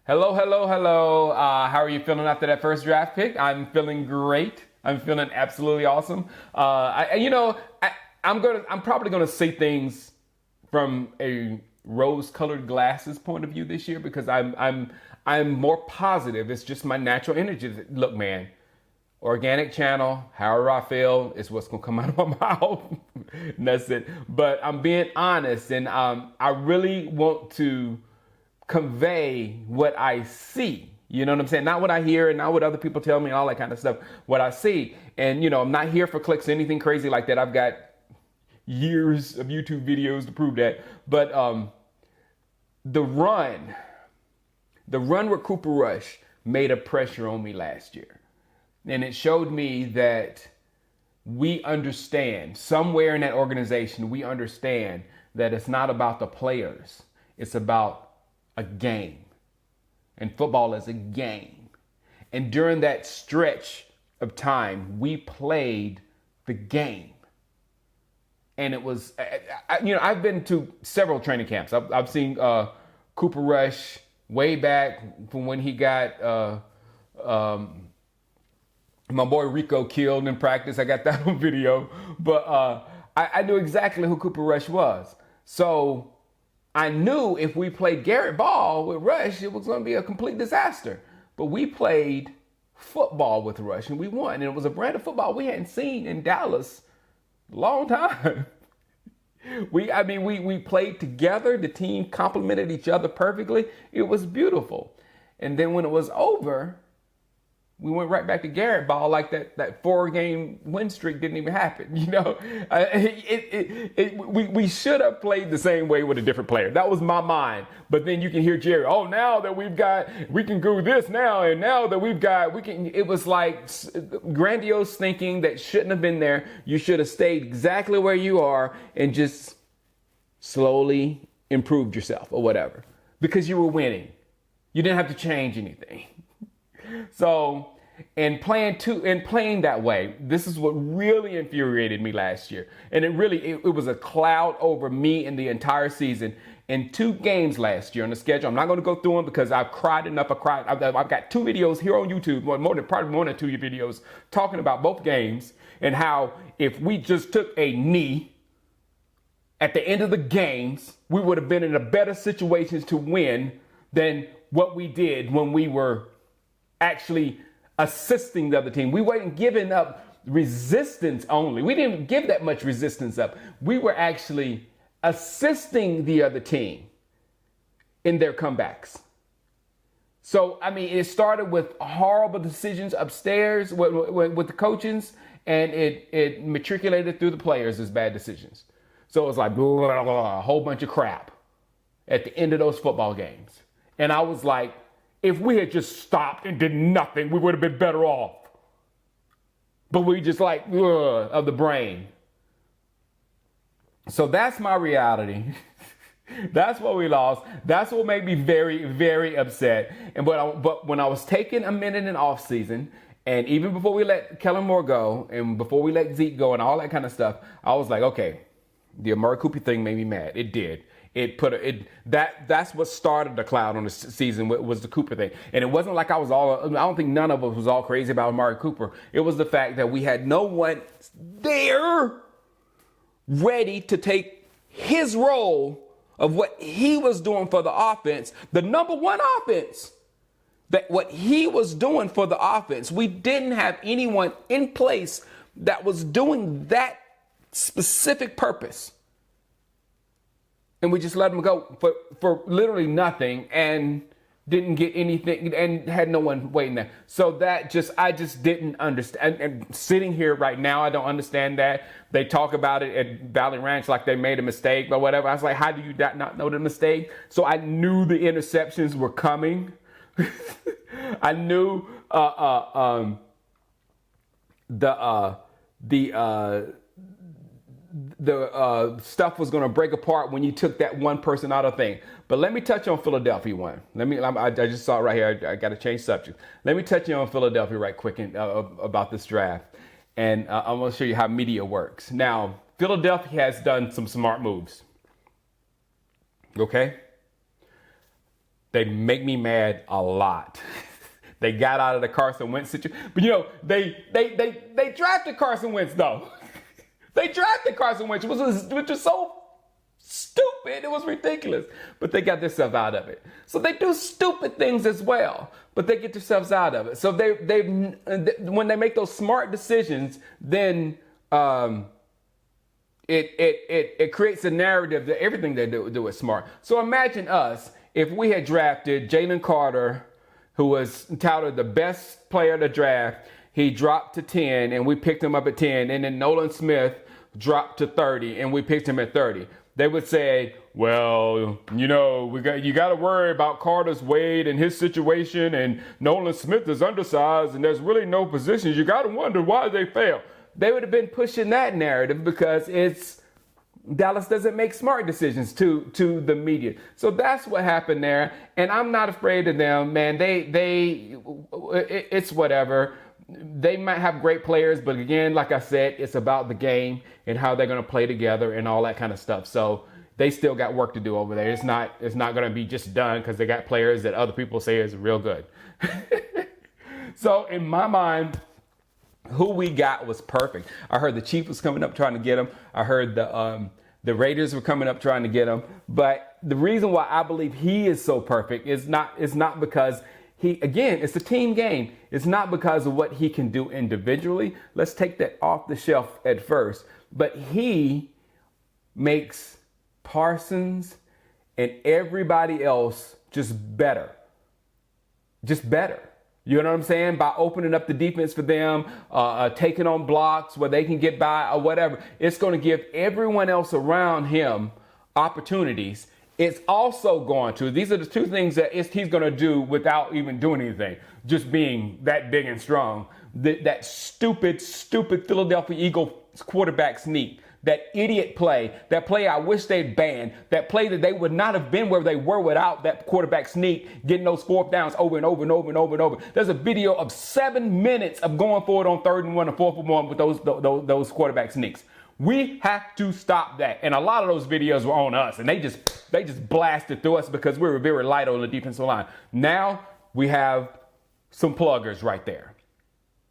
Hello, hello, hello. How are you feeling after that first draft pick? I'm feeling great. I'm feeling absolutely awesome. I'm probably gonna say things from a rose-colored glasses point of view this year because I'm more positive. It's just my natural energy. Look, man, organic channel, however I feel is what's gonna come out of my mouth. And that's it. But I'm being honest, and I really want to convey what I see. You know what I'm saying? Not what I hear and not what other people tell me, all that kind of stuff. What I see. And, I'm not here for clicks or anything crazy like that. I've got years of YouTube videos to prove that. But the run with Cooper Rush made a pressure on me last year. And it showed me that we understand, somewhere in that organization, we understand that it's not about the players. It's about a game. And football is a game. And during that stretch of time, we played the game. And it was, I've been to several training camps. I've seen Cooper Rush way back from when he got my boy Rico killed in practice. I got that on video. But I knew exactly who Cooper Rush was. So I knew if we played Garrett Ball with Rush, it was going to be a complete disaster. But we played football with Rush and we won. And it was a brand of football we hadn't seen in Dallas a long time. We played together. The team complemented each other perfectly. It was beautiful. And then when it was over, we went right back to Garrett Ball like that 4-game win streak didn't even happen. We should have played the same way with a different player. That was my mind. But then you can hear Jerry, now that we can do this now. And now that it was like grandiose thinking that shouldn't have been there. You should have stayed exactly where you are and just slowly improved yourself or whatever because you were winning. You didn't have to change anything. So, and playing that way, this is what really infuriated me last year. And it was a cloud over me in the entire season. In 2 games last year on the schedule, I'm not going to go through them because I've cried enough. I've got 2 videos here on YouTube, probably more than 2 videos, talking about both games and how if we just took a knee at the end of the games, we would have been in a better situations to win than what we did when we were actually assisting the other team. We weren't giving up resistance only. We didn't give that much resistance up. We were actually assisting the other team in their comebacks. So, it started with horrible decisions upstairs with the coaches, and it matriculated through the players as bad decisions. So it was like blah, blah, blah, a whole bunch of crap at the end of those football games. And I was like, if we had just stopped and did nothing, we would have been better off. But we just of the brain. So that's my reality. That's what we lost. That's what made me very, very upset. But when I was taking a minute in off season, and even before we let Kellen Moore go, and before we let Zeke go, and all that kind of stuff, I was like, okay, the Amari Cooper thing made me mad. It did. That's what started the cloud on the season was the Cooper thing. And it wasn't like I don't think none of us was all crazy about Amari Cooper. It was the fact that we had no one there ready to take his role of what he was doing for the offense, the number one offense, that what he was doing for the offense. We didn't have anyone in place that was doing that specific purpose. And we just let him go for literally nothing and didn't get anything and had no one waiting there. So I just didn't understand. And sitting here right now, I don't understand that. They talk about it at Valley Ranch like they made a mistake or whatever. I was like, how do you not know the mistake? So I knew the interceptions were coming. I knew the stuff was going to break apart when you took that one person out of thing. But let me touch on Philadelphia one. I just saw it right here. I got to change subject. Let me touch on Philadelphia right quick about this draft. And I'm going to show you how media works. Now, Philadelphia has done some smart moves. Okay? They make me mad a lot. They got out of the Carson Wentz situation. But, you know, they drafted Carson Wentz, though. They drafted Carson Wentz, which was so stupid. It was ridiculous. But they got themselves out of it. So they do stupid things as well, but they get themselves out of it. So when they make those smart decisions, then it creates a narrative that everything they do is smart. So imagine us if we had drafted Jalen Carter, who was touted the best player of the draft. He dropped to 10, and we picked him up at 10. And then Nolan Smith dropped to 30, and we picked him at 30. They would say, well, you know, you got to worry about Carter's weight and his situation, and Nolan Smith is undersized, and there's really no positions. You got to wonder why they fail. They would have been pushing that narrative because Dallas doesn't make smart decisions to the media. So that's what happened there. And I'm not afraid of them, man. It's whatever. They might have great players, but again, like I said, it's about the game and how they're going to play together and all that kind of stuff. So they still got work to do over there. It's not going to be just done because they got players that other people say is real good. So in my mind, who we got was perfect. I heard the Chiefs was coming up trying to get him. I heard the Raiders were coming up trying to get him. But the reason why I believe he is so perfect is not because it's a team game. It's not because of what he can do individually. Let's take that off the shelf at first. But he makes Parsons and everybody else just better. Just better. You know what I'm saying? By opening up the defense for them, taking on blocks where they can get by or whatever. It's going to give everyone else around him opportunities. It's also going to, these are the two things that he's going to do without even doing anything, just being that big and strong. That stupid Philadelphia Eagles quarterback sneak. That idiot play, that play I wish they'd banned, that play that they would not have been where they were without that quarterback sneak, getting those fourth downs over and over and over and over and over. There's a video of 7 minutes of going for it on 3rd and 1 and 4th and 1 with those quarterback sneaks. We have to stop that. And a lot of those videos were on us, and they just blasted through us because we were very light on the defensive line. Now we have some pluggers right there.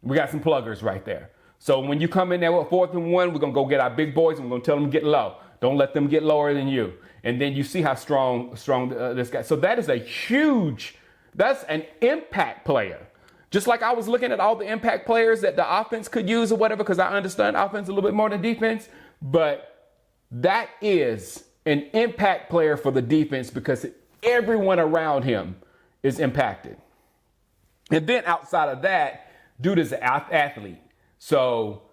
We got some pluggers right there. So when you come in there with 4th and 1, we're going to go get our big boys and we're going to tell them to get low. Don't let them get lower than you. And then you see how strong this guy. So that's an impact player. Just like I was looking at all the impact players that the offense could use or whatever, because I understand offense a little bit more than defense. But that is an impact player for the defense because everyone around him is impacted. And then outside of that, dude is an athlete. So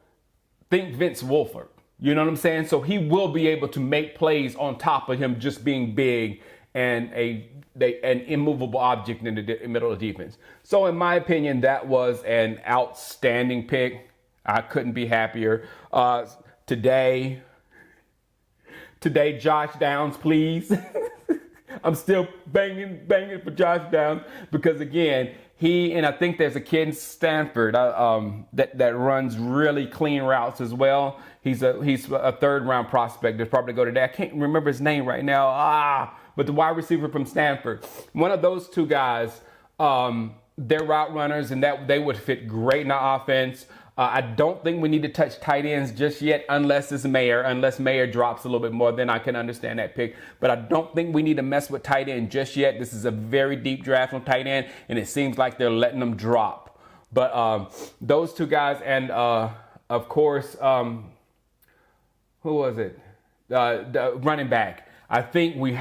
think Vince Wilfork, you know what I'm saying? So he will be able to make plays on top of him just being big and an immovable object in the middle of the defense. So in my opinion, that was an outstanding pick. I couldn't be happier. Today, Josh Downs, please. I'm still banging for Josh Downs because again, and I think there's a kid in Stanford that runs really clean routes as well. He's a 3rd round prospect. There's probably go to that. I can't remember his name right now. But the wide receiver from Stanford. One of those two guys, they're route runners, and that they would fit great in our offense. I don't think we need to touch tight ends just yet unless Mayer drops a little bit more, then I can understand that pick. But I don't think we need to mess with tight end just yet. This is a very deep draft on tight end, and it seems like they're letting them drop. But those two guys, and of course, who was it? The running back. I think we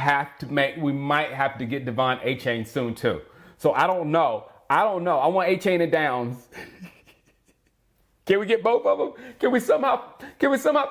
might have to get Devon A-Chain soon too. So I don't know. I want A-Chain and Downs. Can we get both of them? Can we somehow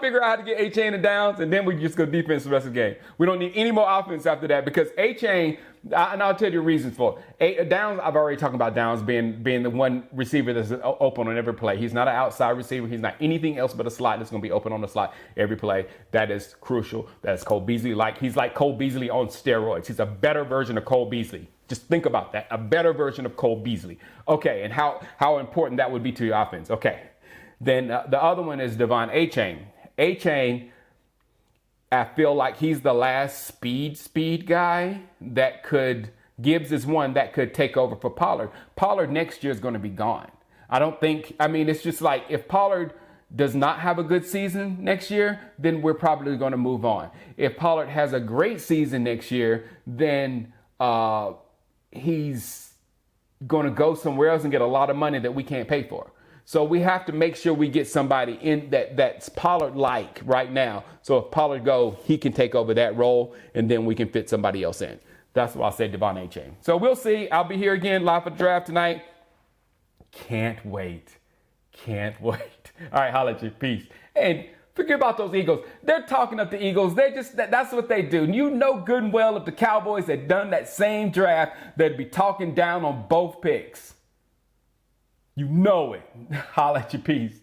figure out how to get A-Chain and Downs, and then we just go defense the rest of the game? We don't need any more offense after that because A-Chain, and I'll tell you the reasons for it. Downs, I've already talked about Downs being the one receiver that's open on every play. He's not an outside receiver. He's not anything else but a slot that's going to be open on the slot every play. That is crucial. That's Cole Beasley. He's like Cole Beasley on steroids. He's a better version of Cole Beasley. Just think about that. A better version of Cole Beasley. Okay, and how important that would be to your offense. Okay. Then the other one is Devon A-Chain. A-Chain, I feel like he's the last speed guy that could Gibbs is one that could take over for Pollard. Pollard next year is going to be gone. It's just like if Pollard does not have a good season next year, then we're probably going to move on. If Pollard has a great season next year, then he's going to go somewhere else and get a lot of money that we can't pay for. So we have to make sure we get somebody in that's Pollard-like right now. So if Pollard go, he can take over that role, and then we can fit somebody else in. That's why I say Devon Achane. So we'll see. I'll be here again live for the draft tonight. Can't wait. Can't wait. All right, holla at you. Peace. And forget about those Eagles. They're talking up the Eagles. That's what they do. You know good and well if the Cowboys had done that same draft, they'd be talking down on both picks. You know it. Holla at you. Peace.